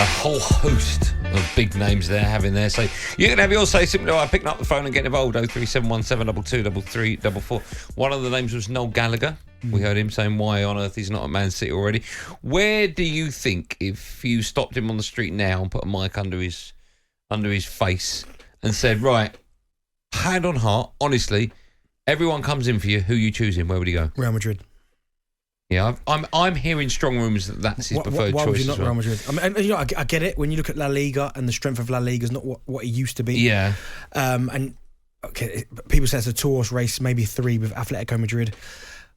a whole host of big names there having their say. You can have your say simply by picking up the phone and getting involved. 03717223344. One of the names was Noel Gallagher. We heard him saying why on earth he's not at Man City already. Where do you think, if you stopped him on the street now and put a mic under his face and said, right, hand on heart, honestly, everyone comes in for you, who you choosing, where would he go? Real Madrid. Yeah, I'm hearing strong rumours that that's his preferred choice. Why would you not as well. Real Madrid? I get it. When you look at La Liga and the strength of La Liga is not what it used to be. Yeah. And okay, people say it's a two-horse race, maybe three with Atletico Madrid.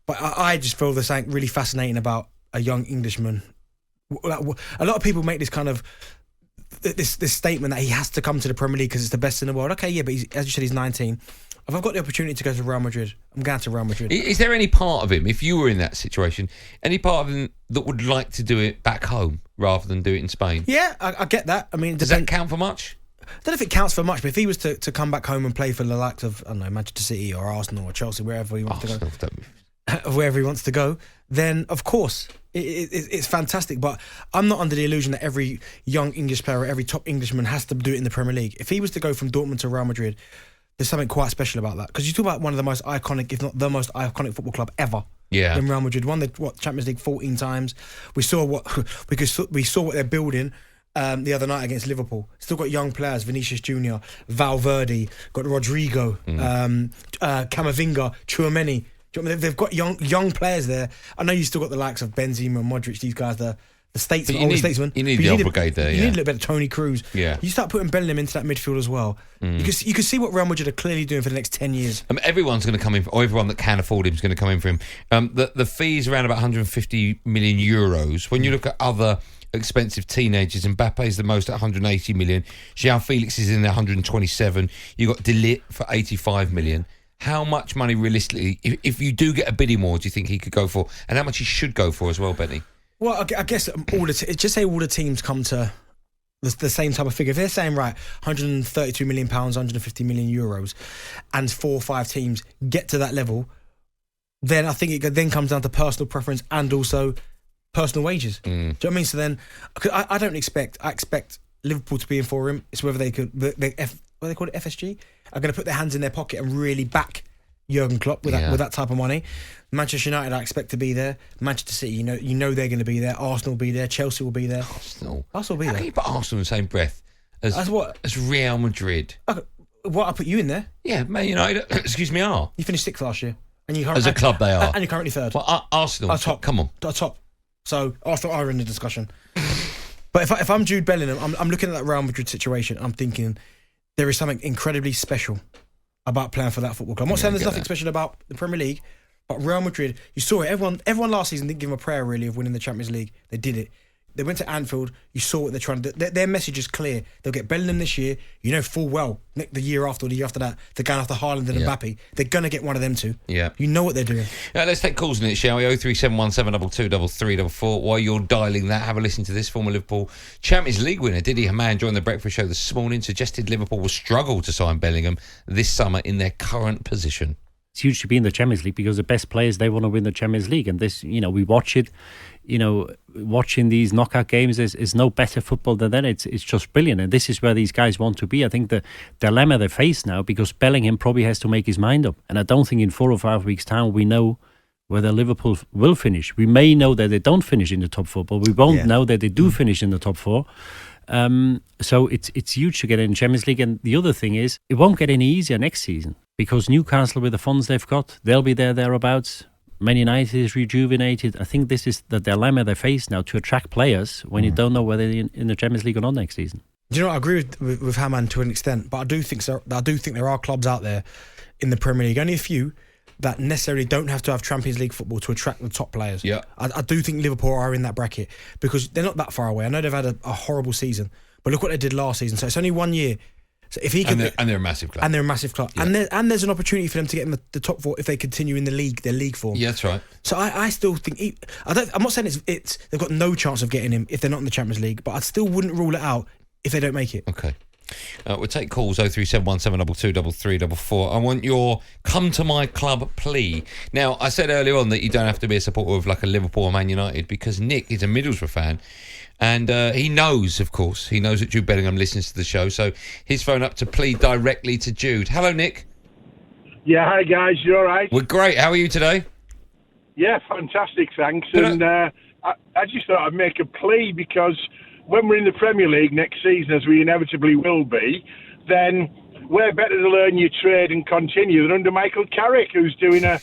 But I just feel there's something really fascinating about a young Englishman. A lot of people make this kind of this statement that he has to come to the Premier League because it's the best in the world. Okay, yeah, but as you said, he's 19. If I've got the opportunity to go to Real Madrid, I'm going to Real Madrid. Is there any part of him, if you were in that situation, any part of him that would like to do it back home rather than do it in Spain? Yeah, I get that. I mean, does that count for much? I don't know if it counts for much, but if he was to come back home and play for the likes of, I don't know, Manchester City or Arsenal or Chelsea, wherever he wants to go, wherever he wants to go, then of course it's fantastic. But I'm not under the illusion that every young English player or every top Englishman has to do it in the Premier League. If he was to go from Dortmund to Real Madrid, there's something quite special about that, because you talk about one of the most iconic, if not the most iconic football club ever. Yeah, in Real Madrid, won the Champions League 14 times. We saw what they're building the other night against Liverpool. Still got young players: Vinicius Junior, Valverde, got Rodrigo, Camavinga, Tchouaméni. They've got young players there. I know you still got the likes of Benzema, Modric, these guys, the statesmen. You need the old brigade there. You need a little bit of Toni Kroos. Yeah. You start putting Bellingham into that midfield as well. You can see what Real Madrid are clearly doing for the next 10 years. Everyone's going to come in, or everyone that can afford him is going to come in for him. The fee's around about 150 million euros. When you look at other expensive teenagers, Mbappe's the most at 180 million. João Felix is in there 127. You got De Ligt for 85 million. How much money realistically, if you do get a bidding war, do you think he could go for? And how much he should go for as well, Benny? Well, I guess just say all the teams come to the same type of figure. If they're saying, right, £132 million, 150 million euros, and 4 or 5 teams get to that level, then I think it then comes down to personal preference and also personal wages. Do you know what I mean? So then, I expect Liverpool to be in for him. It's whether they could, what they call it, FSG, are going to put their hands in their pocket and really back Jurgen Klopp with that type of money. Manchester United, I expect to be there. Manchester City, you know they're going to be there. Arsenal will be there. Chelsea will be there. Arsenal will be How there. can you put Arsenal in the same breath as Real Madrid? Okay. What, I put you in there? Yeah, Man United. Excuse me, are you finished 6th last year? And you as a club they are, and you're currently 3rd. Well, Arsenal, top. Come on, top. So Arsenal are in the discussion. But if I'm Jude Bellingham, I'm looking at that Real Madrid situation. I'm thinking there is something incredibly special about playing for that football club. I'm not saying there's nothing special about the Premier League, but Real Madrid, you saw it. Everyone last season didn't give them a prayer really of winning the Champions League. They did it. They went to Anfield. You saw what they're trying to do. Their message is clear. They'll get Bellingham this year. You know full well the year after or the year after that, they're going after Haaland and Mbappe. They're going to get one of them two. Yeah. You know what they're doing. Let's take calls in it, shall we? 03717223344. While you're dialing that, have a listen to this. Former Liverpool Champions League winner Didi Hamann joined the breakfast show this morning, suggested Liverpool will struggle to sign Bellingham this summer in their current position. It's huge to be in the Champions League because the best players, they want to win the Champions League. And this, we watch it, watching these knockout games is no better football than that. It's just brilliant. And this is where these guys want to be. I think the dilemma they face now, because Bellingham probably has to make his mind up. And I don't think in 4 or 5 weeks' time we know whether Liverpool will finish. We may know that they don't finish in the top 4, but we won't know that they do finish in the top 4. So it's huge to get in Champions League. And the other thing is, it won't get any easier next season because Newcastle, with the funds they've got, they'll be thereabouts. Man United is rejuvenated. I think this is the dilemma they face now, to attract players when you don't know whether they're in the Champions League or not next season. Do you know what? I agree with Hamann to an extent, but I do think there are clubs out there in the Premier League, only a few, that necessarily don't have to have Champions League football to attract the top players. Yeah, I do think Liverpool are in that bracket because they're not that far away. I know they've had a horrible season, but look what they did last season. So it's only 1 year. So if he can, and they're a massive club, yeah. and there's an opportunity for them to get in the top 4 if they continue in their league form. Yeah, that's right. So I still think I'm not saying it's they've got no chance of getting him if they're not in the Champions League, but I still wouldn't rule it out if they don't make it. Okay. We'll take calls 03717223344. I want your come to my club plea. Now, I said earlier on that you don't have to be a supporter of like a Liverpool or Man United, because Nick is a Middlesbrough fan And he knows, of course, that Jude Bellingham listens to the show. So he's phoned up to plead directly to Jude. Hello, Nick. Yeah, hi guys, you all right? We're great. How are you today? Yeah, fantastic, thanks. And I just thought I'd make a plea, because when we're in the Premier League next season, as we inevitably will be, then we're better to learn your trade and continue than under Michael Carrick, who's doing a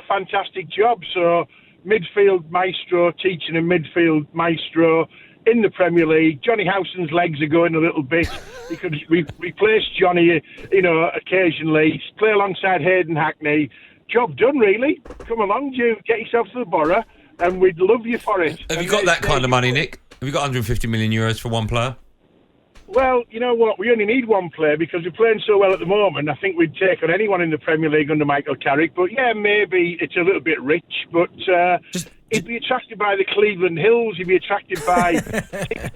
fantastic job. So midfield maestro, teaching a midfield maestro in the Premier League. Johnny Howson's legs are going a little bit. He could replace Johnny, occasionally. Play alongside Hayden Hackney. Job done, really. Come along, Jude. Get yourself to the borough, and we'd love you for it. Have you got that kind of money, Nick? Have you got 150 million euros for one player? Well, you know what? We only need one player because we're playing so well at the moment. I think we'd take on anyone in the Premier League under Michael Carrick. But yeah, maybe it's a little bit rich. But he'd be attracted by the Cleveland Hills. He'd be attracted by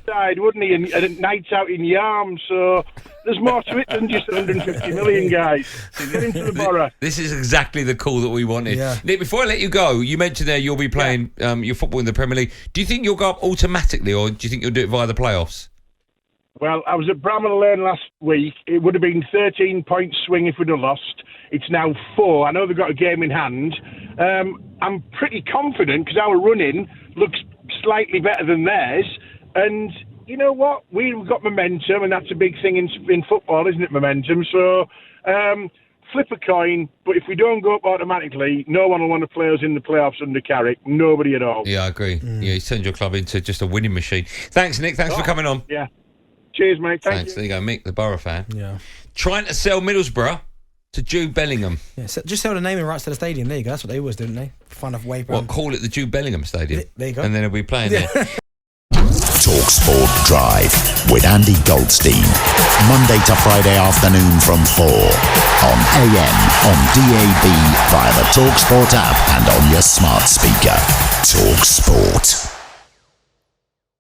Side, wouldn't he? And nights out in Yarm. So there's more to it than just 150 million, guys. Get into the borough. This is exactly the call that we wanted. Yeah. Nick, before I let you go, you mentioned there you'll be playing your football in the Premier League. Do you think you'll go up automatically, or do you think you'll do it via the playoffs? Well, I was at Bramall Lane last week. It would have been 13-point swing if we'd have lost. It's now 4. I know they've got a game in hand. I'm pretty confident because our running looks slightly better than theirs. And you know what? We've got momentum, and that's a big thing in football, isn't it, momentum? So flip a coin, but if we don't go up automatically, no one will want to play us in the playoffs under Carrick. Nobody at all. Yeah, I agree. Yeah, you turned your club into just a winning machine. Thanks, Nick. Thanks for coming on. Yeah. Cheers, mate. Thanks. There you go, Mick, the Borough fan. Yeah. Trying to sell Middlesbrough to Jude Bellingham. Yeah, so just sell the naming rights to the stadium. There you go. That's what they always do, didn't they? Find a way. What, call it the Jude Bellingham Stadium? There you go. And then he'll be playing there. talkSPORT Drive with Andy Goldstein. Monday to Friday afternoon from 4. On AM, on DAB, via the talkSPORT app and on your smart speaker. talkSPORT.